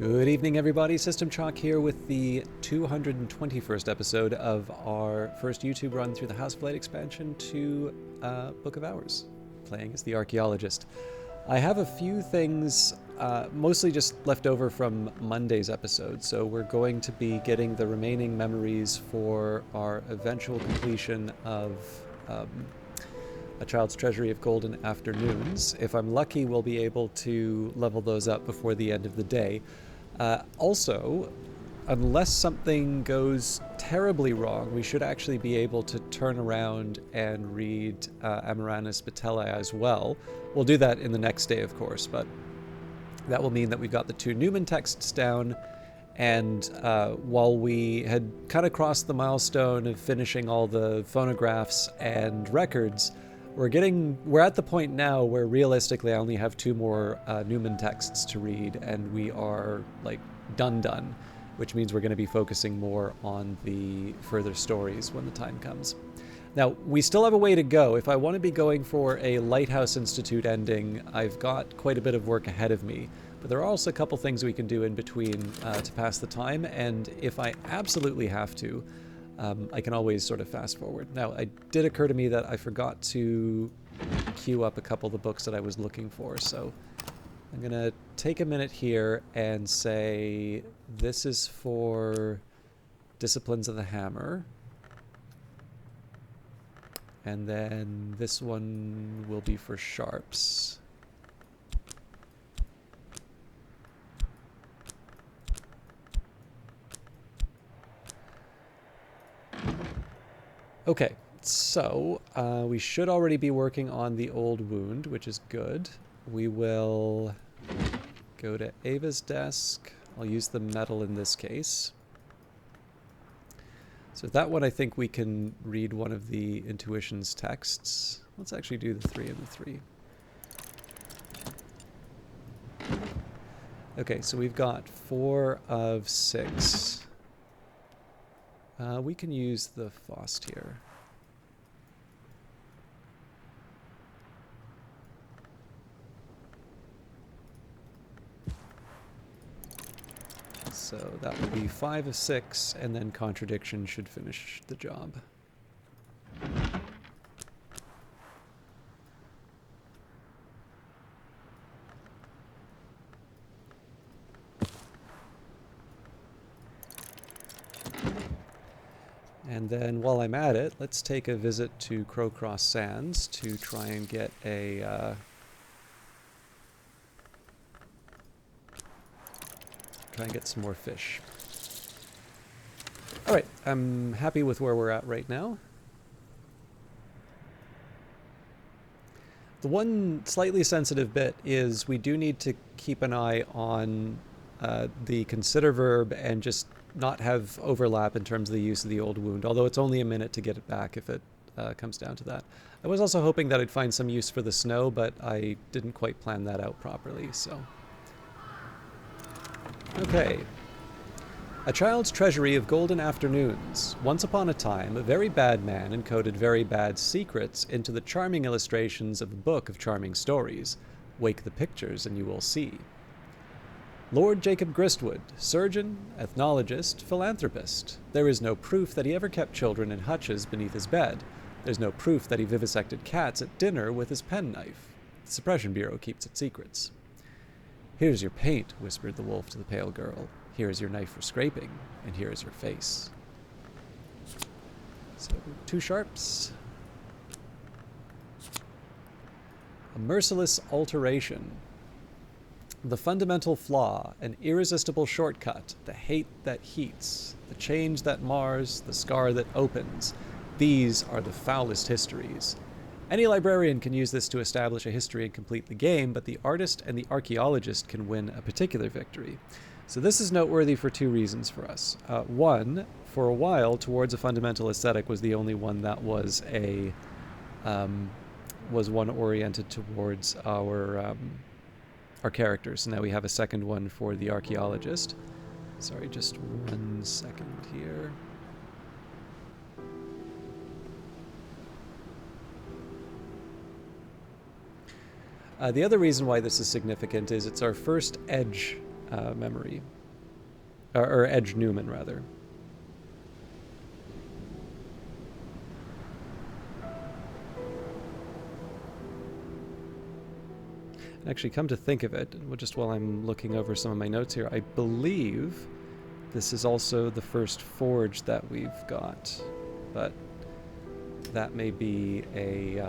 Good evening, everybody. System Chalk here with the 221st episode of our first YouTube run through the House of Light expansion to Book of Hours, playing as the archaeologist. I have a few things mostly just left over from Monday's episode, so we're going to be getting the remaining memories for our eventual completion of A Child's Treasury of Golden Afternoons. If I'm lucky, we'll be able to level those up before the end of the day. Also, unless something goes terribly wrong, we should actually be able to turn around and read Amaranus Batella as well. We'll do that in the next day, of course, but that will mean that we've got the two Newman texts down, and while we had kind of crossed the milestone of finishing all the phonographs and records, we're at the point now where realistically I only have two more Newman texts to read, and we are like done, which means we're going to be focusing more on the further stories when the time comes. Now, we still have a way to go. If I want to be going for a Lighthouse Institute ending, I've got quite a bit of work ahead of me, but there are also a couple things we can do in between to pass the time, and if I absolutely have to, I can always sort of fast forward. Now, it did occur to me that I forgot to queue up a couple of the books that I was looking for, so I'm going to take a minute here and say this is for Disciplines of the Hammer, and then this one will be for Sharps. Okay, so we should already be working on the old wound, which is good. We will go to Ava's desk. I'll use the metal in this case. So that one, I think we can read one of the intuitions texts. Let's actually do the 3 and the 3. Okay, so we've got 4 of 6. We can use the Faust here. So that would be 5 of 6, and then Contradiction should finish the job. And then while I'm at it, let's take a visit to Crowcross Sands to try and get a some more fish. All right, I'm happy with where we're at right now. The one slightly sensitive bit is we do need to keep an eye on the consider verb and just not have overlap in terms of the use of the old wound, although it's only a minute to get it back if it comes down to that. I was also hoping that I'd find some use for the snow, but I didn't quite plan that out properly, so. Okay. A Child's Treasury of Golden Afternoons. Once upon a time, a very bad man encoded very bad secrets into the charming illustrations of a book of charming stories. Wake the pictures and you will see. Lord Jacob Gristwood, surgeon, ethnologist, philanthropist. There is no proof that he ever kept children in hutches beneath his bed. There's no proof that he vivisected cats at dinner with his penknife. The Suppression Bureau keeps its secrets. Here's your paint, whispered the wolf to the pale girl. Here is your knife for scraping, and here is your face. So, 2 sharps. A merciless alteration. The fundamental flaw, an irresistible shortcut, the hate that heats, the change that mars, the scar that opens. These are the foulest histories. Any librarian can use this to establish a history and complete the game, but the artist and the archaeologist can win a particular victory. So this is noteworthy for 2 reasons for us. One, for a while, Towards a Fundamental Aesthetic was the only one that was one oriented towards our characters. So now we have a second one for the archaeologist. Sorry, just 1 second here. The other reason why this is significant is it's our first edge memory. Or Edge Newman, rather. Actually, come to think of it, just while I'm looking over some of my notes here, I believe this is also the first forge that we've got, but that may be a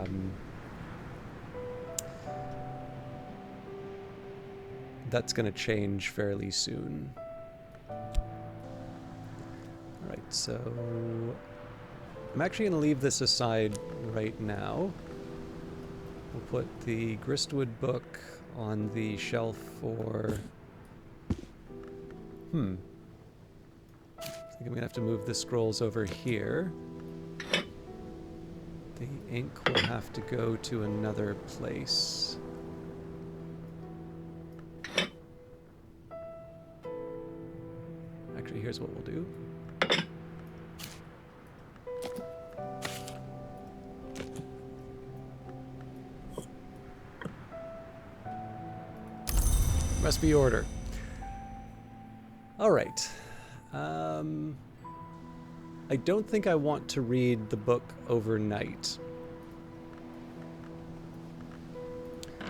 that's going to change fairly soon. All right, so I'm actually going to leave this aside right now. We'll put the Gristwood book on the shelf for... I think I'm going to have to move the scrolls over here. The ink will have to go to another place. Actually, here's what we'll do. Must be order. All right. I don't think I want to read the book overnight.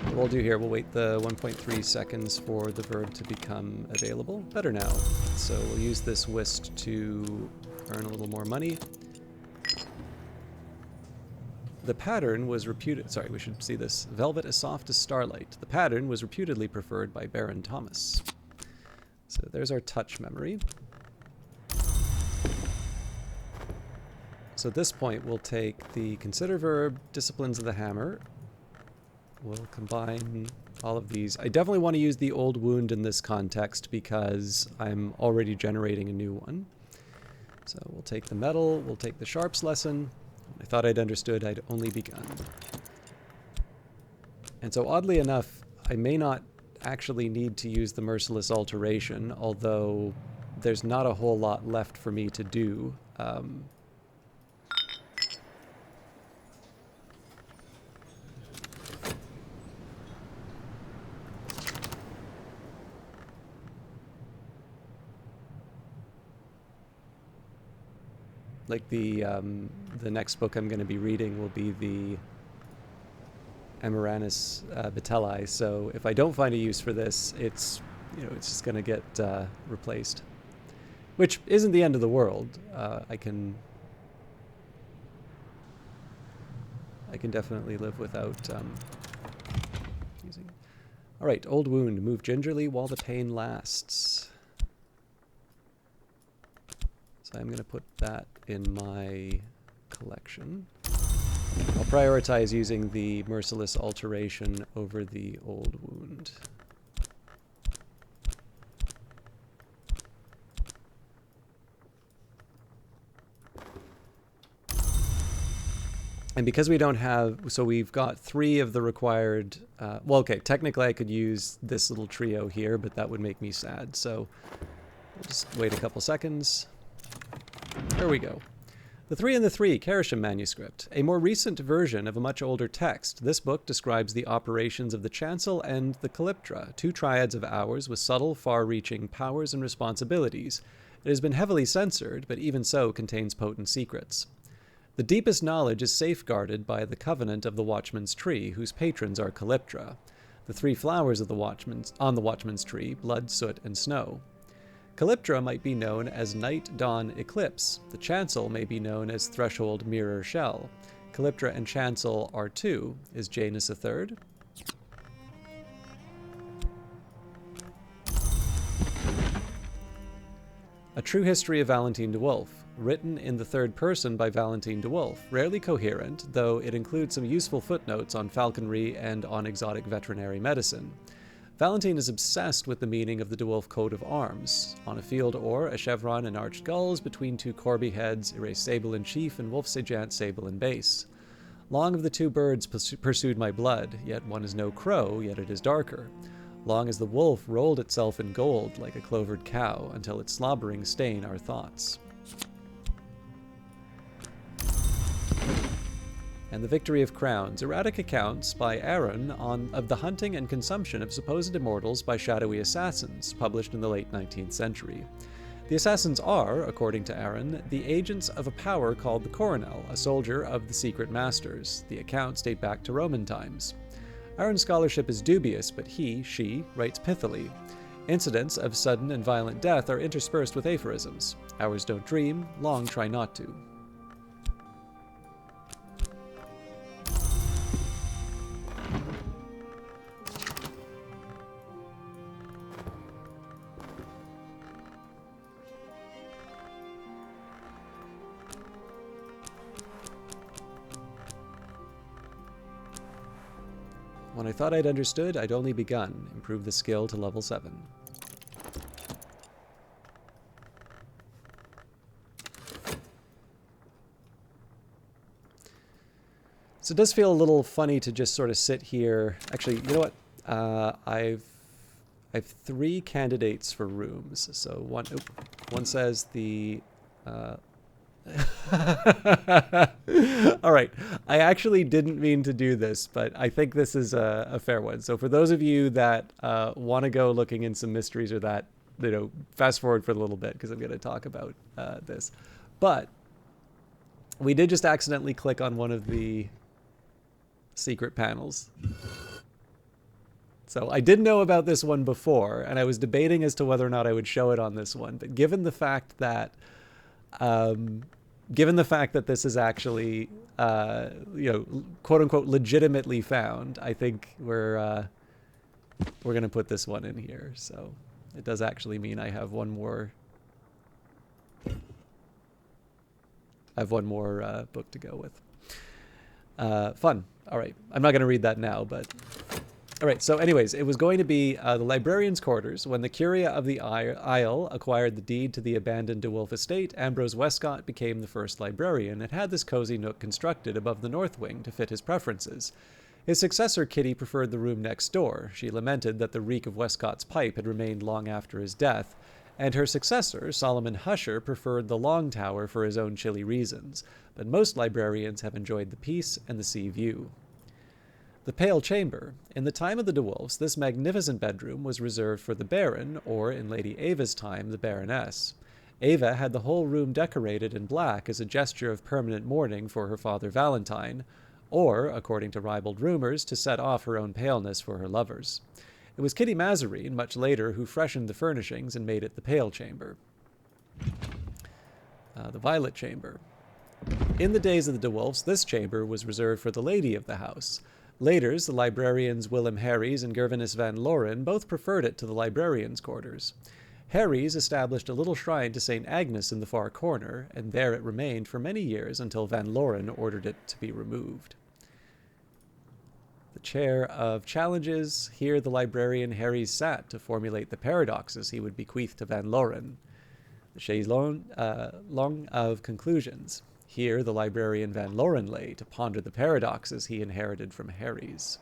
What we'll do here, we'll wait the 1.3 seconds for the verb to become available. Better now. So we'll use this whist to earn a little more money. The pattern was reputed... Sorry, we should see this. Velvet as soft as starlight. The pattern was reputedly preferred by Baron Thomas. So there's our touch memory. So at this point, we'll take the consider verb, disciplines of the hammer. We'll combine all of these. I definitely want to use the old wound in this context because I'm already generating a new one. So we'll take the metal, we'll take the sharps lesson. I thought I'd understood, I'd only begun. And so oddly enough, I may not actually need to use the merciless alteration, although there's not a whole lot left for me to do. Like the next book I'm going to be reading will be the Amaranus Vitelli. So if I don't find a use for this, it's just going to get replaced, which isn't the end of the world. I can definitely live without using. All right, old wound. Move gingerly while the pain lasts. So I'm going to put that in my collection. I'll prioritize using the merciless alteration over the old wound. And because we don't have, so we've got 3 of the required, well, okay, technically I could use this little trio here, but that would make me sad. So we'll just wait a couple seconds. There we go. The 3 and the 3, Kerisham manuscript. A more recent version of a much older text. This book describes the operations of the chancel and the calyptra, 2 triads of hours with subtle, far-reaching powers and responsibilities. It has been heavily censored, but even so contains potent secrets. The deepest knowledge is safeguarded by the covenant of the Watchman's Tree, whose patrons are calyptra. The 3 flowers of the on the Watchman's Tree, blood, soot, and snow. Calyptra might be known as Night Dawn Eclipse. The chancel may be known as Threshold Mirror Shell. Calyptra and chancel are 2. Is Janus a 3rd? A True History of Valentine de Wolfe. Written in the 3rd person by Valentine de Wolfe. Rarely coherent, though it includes some useful footnotes on falconry and on exotic veterinary medicine. Valentine is obsessed with the meaning of the de Wolfe coat of arms. On a field oar, a chevron and arched gulls between 2 corby heads, erase sable in chief and wolf segant sable in base. Long have the 2 birds pursued my blood, yet one is no crow, yet it is darker. Long as the wolf rolled itself in gold like a clovered cow, until its slobbering stain our thoughts. and the Victory of Crowns, erratic accounts by Aaron of the hunting and consumption of supposed immortals by shadowy assassins, published in the late 19th century. The assassins are, according to Aaron, the agents of a power called the Coronel, a soldier of the secret masters. The accounts date back to Roman times. Aaron's scholarship is dubious, but she, writes pithily. Incidents of sudden and violent death are interspersed with aphorisms. Hours don't dream, long try not to. When I thought I'd understood, I'd only begun. Improve the skill to level 7. So it does feel a little funny to just sort of sit here. Actually, you know what? I have 3 candidates for rooms. So one says the... All right. I actually didn't mean to do this, but I think this is a fair one. So for those of you that want to go looking in some mysteries or that, fast forward for a little bit because I'm going to talk about this. But we did just accidentally click on one of the secret panels. So I did know about this one before, and I was debating as to whether or not I would show it on this one. But given the fact that this is actually, quote unquote, legitimately found, I think we're going to put this one in here. So it does actually mean I have one more. Book to go with. Fun. All right. I'm not going to read that now, but. All right, so anyways, it was going to be the librarian's quarters. When the Curia of the Isle acquired the deed to the abandoned De Wolf estate, Ambrose Westcott became the first librarian and had this cozy nook constructed above the north wing to fit his preferences. His successor, Kitty, preferred the room next door. She lamented that the reek of Westcott's pipe had remained long after his death, and her successor, Solomon Husher, preferred the long tower for his own chilly reasons. But most librarians have enjoyed the peace and the sea view. The Pale Chamber. In the time of the De Wolfs, this magnificent bedroom was reserved for the Baron, or in Lady Ava's time, the Baroness. Ava had the whole room decorated in black as a gesture of permanent mourning for her father Valentine, or, according to ribald rumors, to set off her own paleness for her lovers. It was Kitty Mazarine, much later, who freshened the furnishings and made it the Pale Chamber. The Violet Chamber. In the days of the De Wolfs, this chamber was reserved for the lady of the house. Later, the librarians Willem Harries and Gervinus van Loren both preferred it to the librarians' quarters. Harries established a little shrine to St. Agnes in the far corner, and there it remained for many years until van Loren ordered it to be removed. The Chair of Challenges. Here the librarian Harries sat to formulate the paradoxes he would bequeath to van Loren. The Chaise Longue of Conclusions. Here the librarian van Loren lay to ponder the paradoxes he inherited from Harries.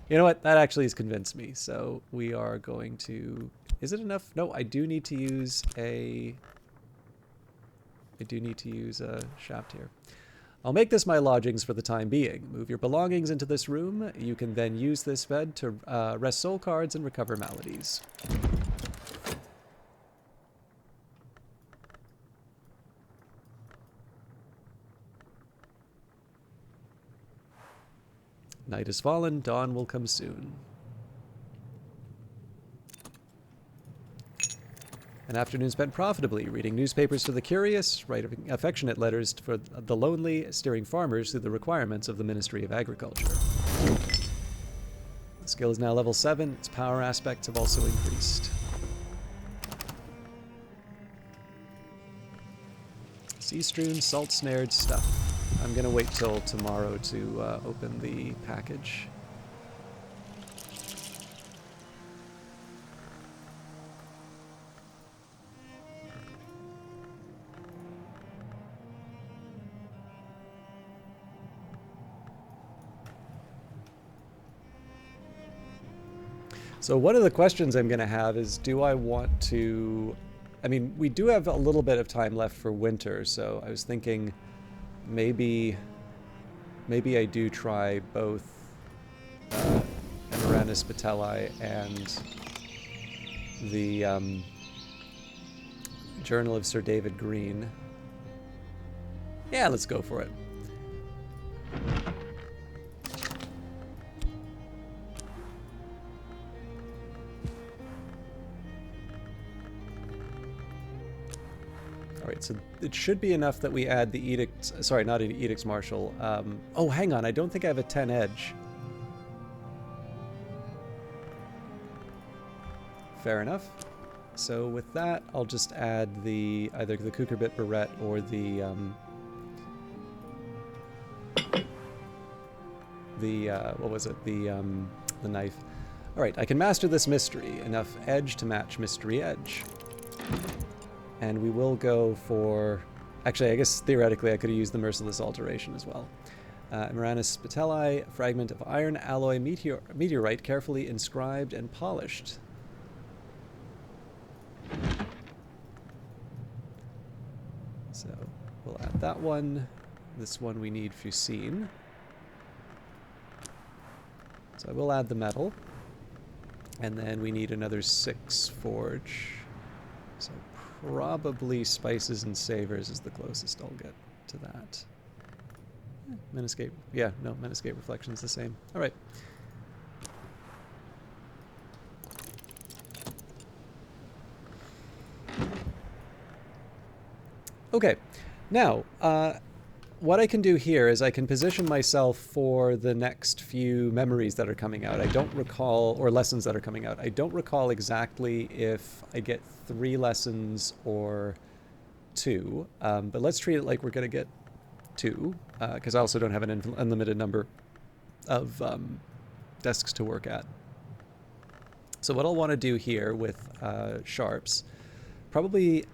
You know what? That actually has convinced me. So we are going to... Is it enough? No, I do need to use a shaft here. I'll make this my lodgings for the time being. Move your belongings into this room. You can then use this bed to rest soul cards and recover maladies. Night has fallen, dawn will come soon. An afternoon spent profitably, reading newspapers to the curious, writing affectionate letters for the lonely, steering farmers through the requirements of the Ministry of Agriculture. The skill is now level 7, its power aspects have also increased. Sea-strewn, salt-snared stuff. I'm going to wait till tomorrow to open the package. So one of the questions I'm going to have is, do I want to... I mean, we do have a little bit of time left for winter, so I was thinking maybe maybe I do try both Amaranthus patelli and the Journal of Sir David Green. Yeah, let's go for it. Alright, so it should be enough that we add the Edict... Sorry, not Edict's Marshal. Oh, hang on, I don't think I have a 10 edge. Fair enough. So with that, I'll just add the either the Cucurbit Barrette or the what was it? The knife. All right, I can master this mystery. Enough edge to match mystery edge. And we will go for... Actually, I guess theoretically I could have used the Merciless Alteration as well. Amaranthus patelli, fragment of iron alloy meteorite carefully inscribed and polished. So we'll add that one. This one we need Fusine. So I will add the metal. And then we need another 6 forge. So probably spices and savors is the closest I'll get to that. Menescape. Yeah, no, Menescape Reflection is the same. All right. Okay, now, what I can do here is I can position myself for the next few memories that are coming out. I don't recall, or lessons that are coming out. I don't recall exactly if I get 3 lessons or 2, but let's treat it like we're going to get 2, because I also don't have an unlimited number of desks to work at. So what I'll want to do here with sharps, probably...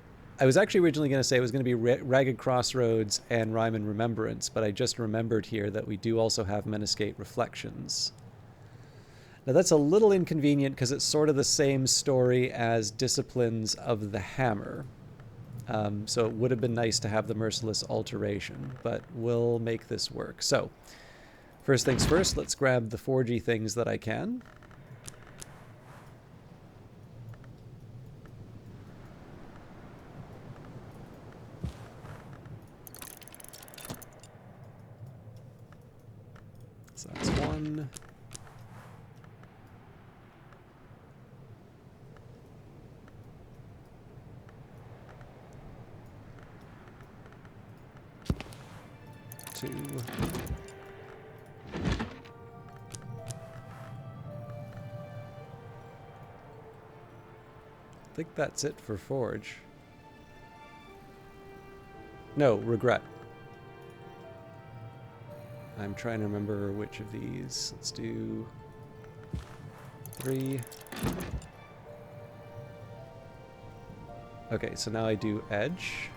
I was actually originally going to say it was going to be Ragged Crossroads and Rhyme and Remembrance, but I just remembered here that we do also have Menescape Reflections. Now that's a little inconvenient because it's sort of the same story as Disciplines of the Hammer. So it would have been nice to have the Merciless Alteration, but we'll make this work. So, first things first, let's grab the forgy things that I can. So that's 1. 2. I think that's it for Forge. No, Regret. I'm trying to remember which of these. Let's do 3. Okay, so now I do Edge.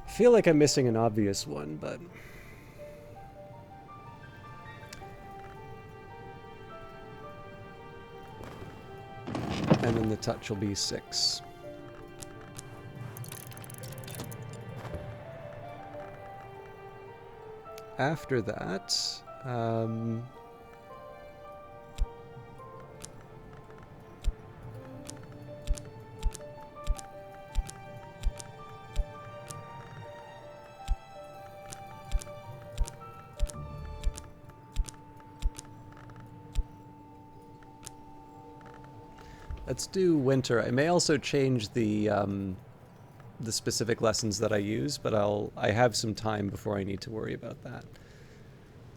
I feel like I'm missing an obvious one, but... And then the touch will be 6. After that, let's do winter. I may also change the specific lessons that I use, but I have some time before I need to worry about that.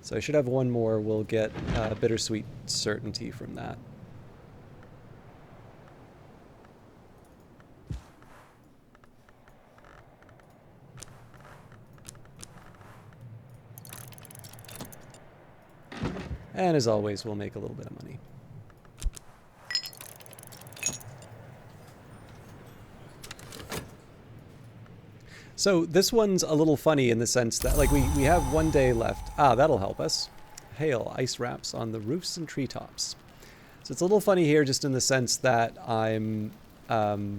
So I should have one more. We'll get Bittersweet Certainty from that. And as always, we'll make a little bit of money. So this one's a little funny in the sense that, like, we have 1 day left. Ah, that'll help us. Hail, ice wraps on the roofs and treetops. So it's a little funny here just in the sense that I'm... right,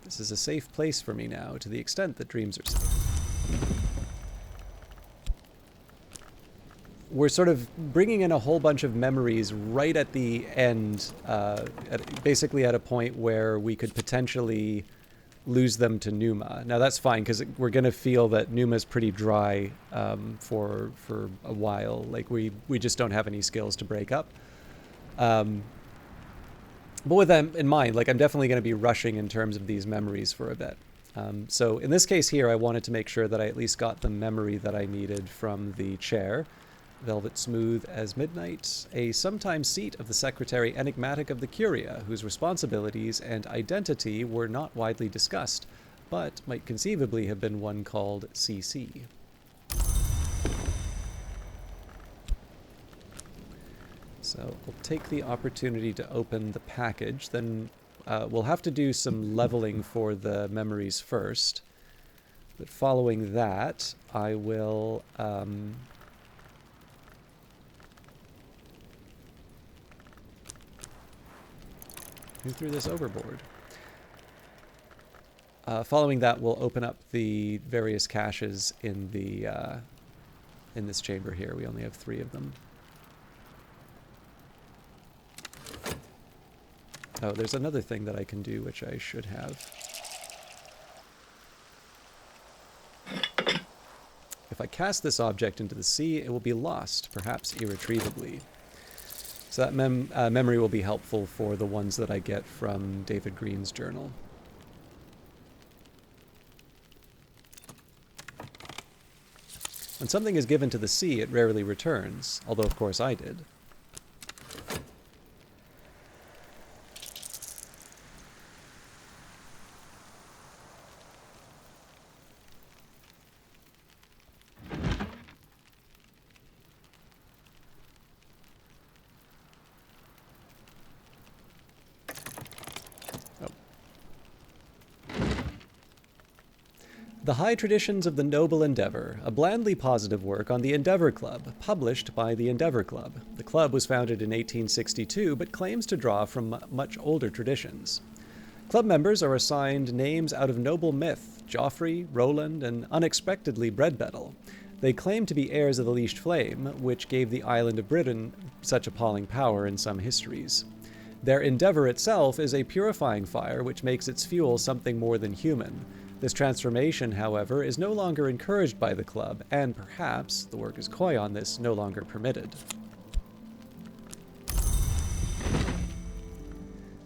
this is a safe place for me now, to the extent that dreams are safe. We're sort of bringing in a whole bunch of memories right at the end, basically at a point where we could potentially lose them to Numa. Now that's fine, because we're going to feel that Numa's pretty dry for a while. Like, we just don't have any skills to break up. But with that in mind, like, I'm definitely going to be rushing in terms of these memories for a bit. So in this case here, I wanted to make sure that I at least got the memory that I needed from the chair. Velvet smooth as midnight, a sometime seat of the secretary enigmatic of the Curia, whose responsibilities and identity were not widely discussed, but might conceivably have been one called CC. So I'll take the opportunity to open the package, then we'll have to do some leveling for the memories first. But following that, I will... who threw this overboard? Following that, we'll open up the various caches in the in this chamber here. We only have 3 of them. Oh, there's another thing that I can do, which I should have. If I cast this object into the sea, it will be lost, perhaps irretrievably. So that memory will be helpful for the ones that I get from David Green's journal. When something is given to the sea, it rarely returns, although of course I did. The High Traditions of the Noble Endeavor, a blandly positive work on the Endeavor Club, published by the Endeavor Club. The club was founded in 1862, but claims to draw from much older traditions. Club members are assigned names out of noble myth, Joffrey, Roland, and unexpectedly Breadbettle. They claim to be heirs of the Leashed Flame, which gave the island of Britain such appalling power in some histories. Their endeavor itself is a purifying fire which makes its fuel something more than human. This transformation, however, is no longer encouraged by the club, and perhaps, the work is coy on this, no longer permitted.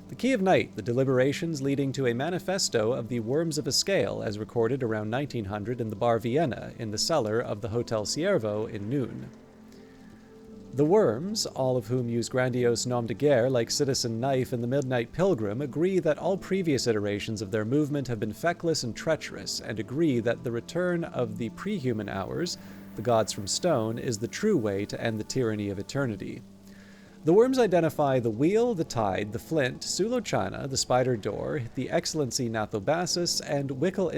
The Key of Night, the deliberations leading to a manifesto of the Worms of Escale, as recorded around 1900 in the Bar Vienna, in the cellar of the Hotel Ciervo in Noon. The Worms, all of whom use grandiose nom de guerre like Citizen Knife and the Midnight Pilgrim, agree that all previous iterations of their movement have been feckless and treacherous, and agree that the return of the pre-human hours, the gods from stone, is the true way to end the tyranny of eternity. The Worms identify the Wheel, the Tide, the Flint, Sulochana, the Spider Door, the Excellency Nathobasis, and Wickle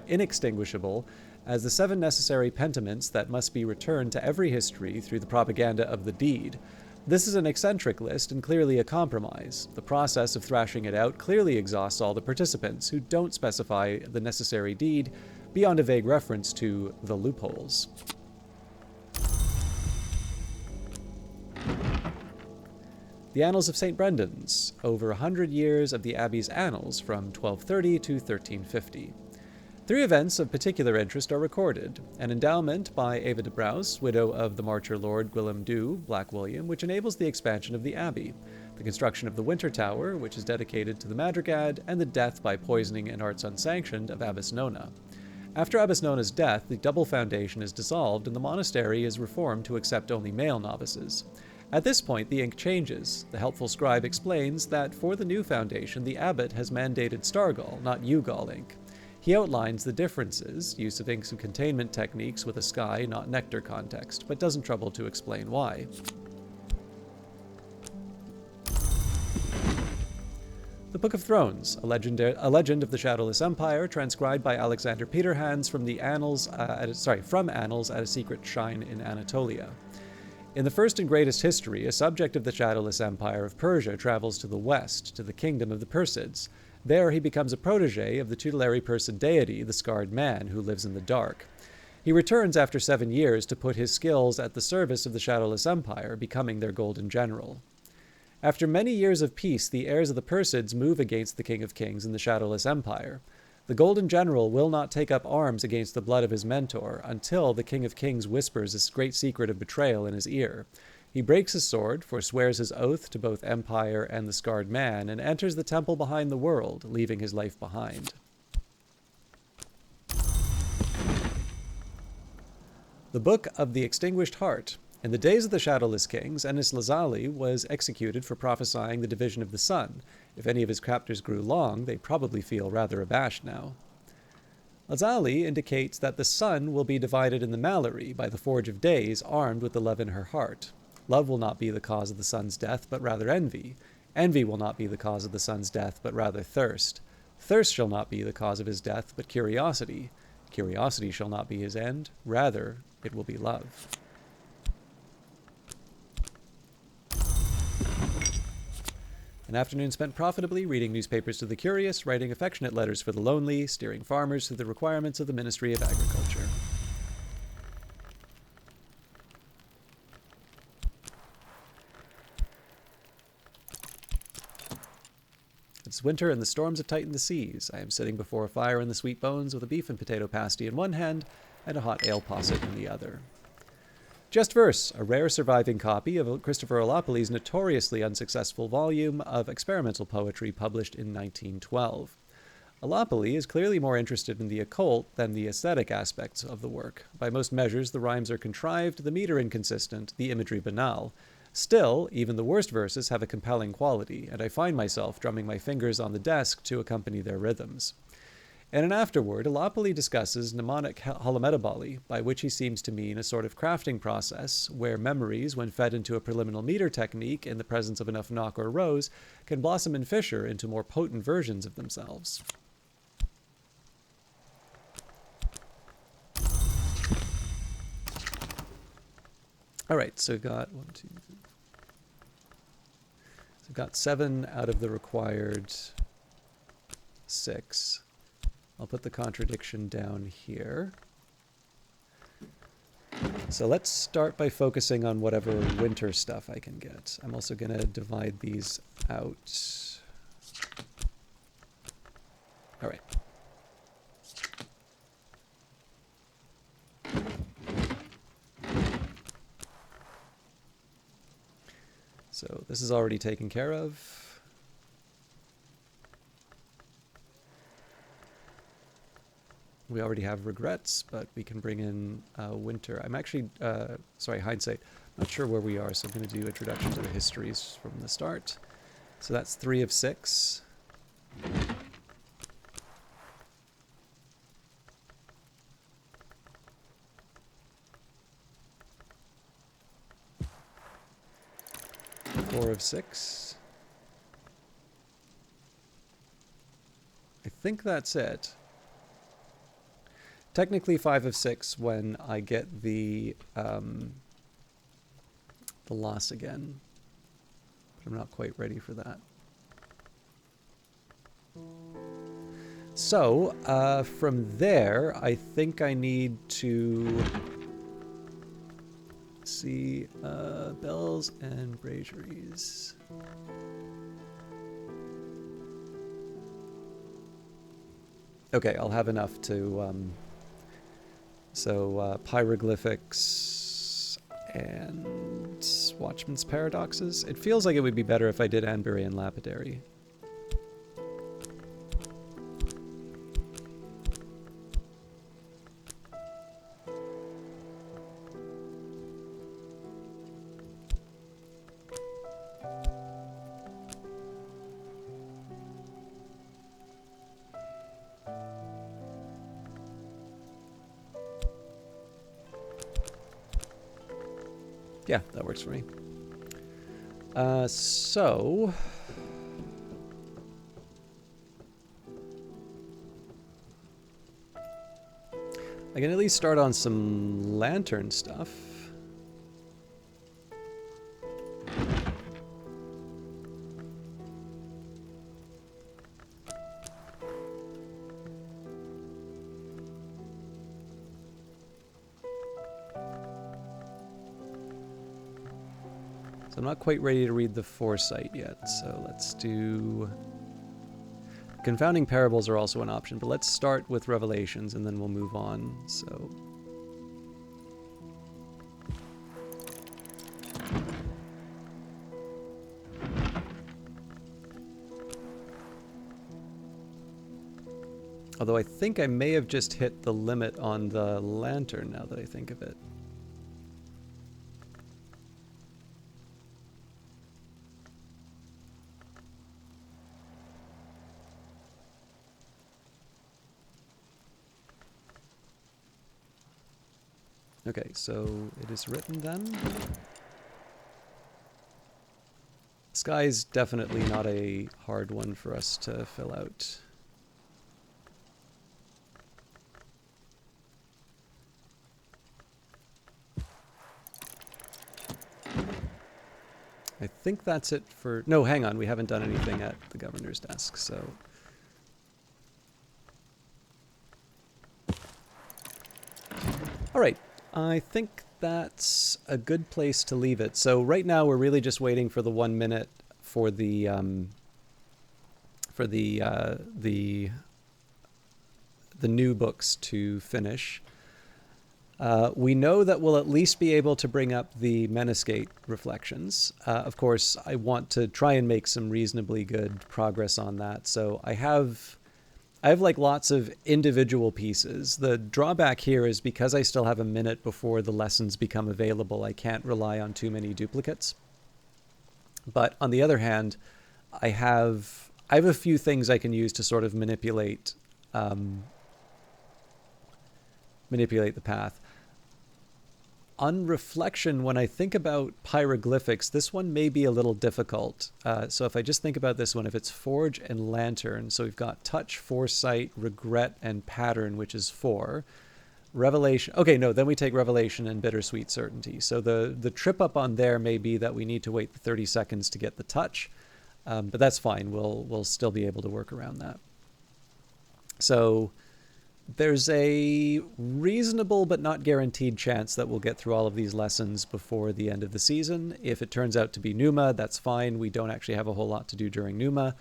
Inextinguishable as the 7 necessary pentiments that must be returned to every history through the propaganda of the deed. This is an eccentric list and clearly a compromise. The process of thrashing it out clearly exhausts all the participants who don't specify the necessary deed beyond a vague reference to the loopholes. The Annals of St. Brendan's, over 100 years of the Abbey's annals from 1230 to 1350. 3 events of particular interest are recorded. An endowment by Eva de Braus, widow of the Marcher Lord Gwillem Du, Black William, which enables the expansion of the abbey. The construction of the Winter Tower, which is dedicated to the Madrigad, and the death by poisoning and arts unsanctioned of Abbess Nona. After Abbess Nona's death, the double foundation is dissolved and the monastery is reformed to accept only male novices. At this point, the ink changes. The helpful scribe explains that for the new foundation, the abbot has mandated Stargall, not Ugal ink. He outlines the differences, use of inks and containment techniques with a sky, not nectar context, but doesn't trouble to explain why. The Book of Thrones, a legend of the Shadowless Empire, transcribed by Alexander Peterhans from Annals at a secret shrine in Anatolia. In the first and greatest history, a subject of the Shadowless Empire of Persia travels to the west, to the kingdom of the Persids. There he becomes a protege of the tutelary Persid deity, the Scarred Man, who lives in the dark. He returns after 7 years to put his skills at the service of the Shadowless Empire, becoming their golden general. After many years of peace, the heirs of the Persids move against the King of Kings and the Shadowless Empire. The Golden General will not take up arms against the blood of his mentor until the King of Kings whispers a great secret of betrayal in his ear. He breaks his sword, forswears his oath to both Empire and the Scarred Man, and enters the temple behind the world, leaving his life behind. The Book of the Extinguished Heart. In the days of the Shadowless Kings, Enis Lazali was executed for prophesying the division of the sun. If any of his captors grew long, they probably feel rather abashed now. Lazali indicates that the sun will be divided in the Mallory by the Forge of Days, armed with the love in her heart. Love will not be the cause of the sun's death, but rather envy. Envy will not be the cause of the sun's death, but rather thirst. Thirst shall not be the cause of his death, but curiosity. Curiosity shall not be his end, rather it will be love. An afternoon spent profitably reading newspapers to the curious, writing affectionate letters for the lonely, steering farmers through the requirements of the Ministry of Agriculture. It's winter and the storms have tightened the seas. I am sitting before a fire in the Sweet Bones with a beef and potato pasty in one hand and a hot ale posset in the other. Just Verse, a rare surviving copy of Christopher Olapoli's notoriously unsuccessful volume of experimental poetry published in 1912. Olapoli is clearly more interested in the occult than the aesthetic aspects of the work. By most measures, the rhymes are contrived, the meter inconsistent, the imagery banal. Still, even the worst verses have a compelling quality, and I find myself drumming my fingers on the desk to accompany their rhythms. In an afterword, Olapoli discusses mnemonic holometaboli, by which he seems to mean a sort of crafting process where memories, when fed into a preliminal meter technique in the presence of enough knock or rose, can blossom and fissure into more potent versions of themselves. All right, so we've got 1, 2, 3. So we've got 7 out of the required 6. I'll put the contradiction down here. So let's start by focusing on whatever winter stuff I can get. I'm also going to divide these out. All right. So this is already taken care of. We already have regrets, but we can bring in winter. I'm actually, hindsight. Not sure where we are, so I'm going to do introduction to the histories from the start. So that's 3 of 6. Four of 6. I think that's it. Technically 5 of 6 when I get the loss again. But I'm not quite ready for that. So, from there, I think I need to see bells and braziers. Okay, I'll have enough to... Pyroglyphics and Watchman's Paradoxes. It feels like it would be better if I did Anbury and Lapidary. Yeah, that works for me. So... I can at least start on some lantern stuff. So I'm not quite ready to read the Foresight yet, so let's do... Confounding Parables are also an option, but let's start with Revelations and then we'll move on, so... Although I think I may have just hit the limit on the lantern now that I think of it. Okay, so it is written then. Sky's definitely not a hard one for us to fill out. I think that's it for... No, hang on, we haven't done anything at the governor's desk, so... Alright, I think that's a good place to leave it. So right now we're really just waiting for the 1 minute for the new books to finish. We know that we'll at least be able to bring up the Meniscate reflections. Of course, I want to try and make some reasonably good progress on that. So I have like lots of individual pieces. The drawback here is because I still have a minute before the lessons become available, I can't rely on too many duplicates. But on the other hand, I have a few things I can use to sort of manipulate the path. On reflection, when I think about pyroglyphics, this one may be a little difficult. So if I just think about this one, if it's Forge and Lantern, so we've got Touch, Foresight, Regret, and Pattern, which is 4. Revelation, okay, no, then we take Revelation and Bittersweet Certainty. So the trip up on there may be that we need to wait the 30 seconds to get the Touch, but that's fine. We'll still be able to work around that. So... there's a reasonable but not guaranteed chance that we'll get through all of these lessons before the end of the season. If it turns out to be Numa, that's fine. We don't actually have a whole lot to do during Numa.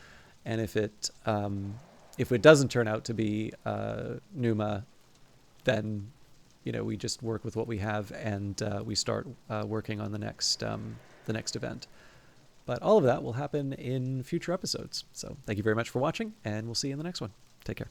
And if it doesn't turn out to be Numa, then we just work with what we have and we start working on the next event. But all of that will happen in future episodes. So thank you very much for watching, and we'll see you in the next one. Take care.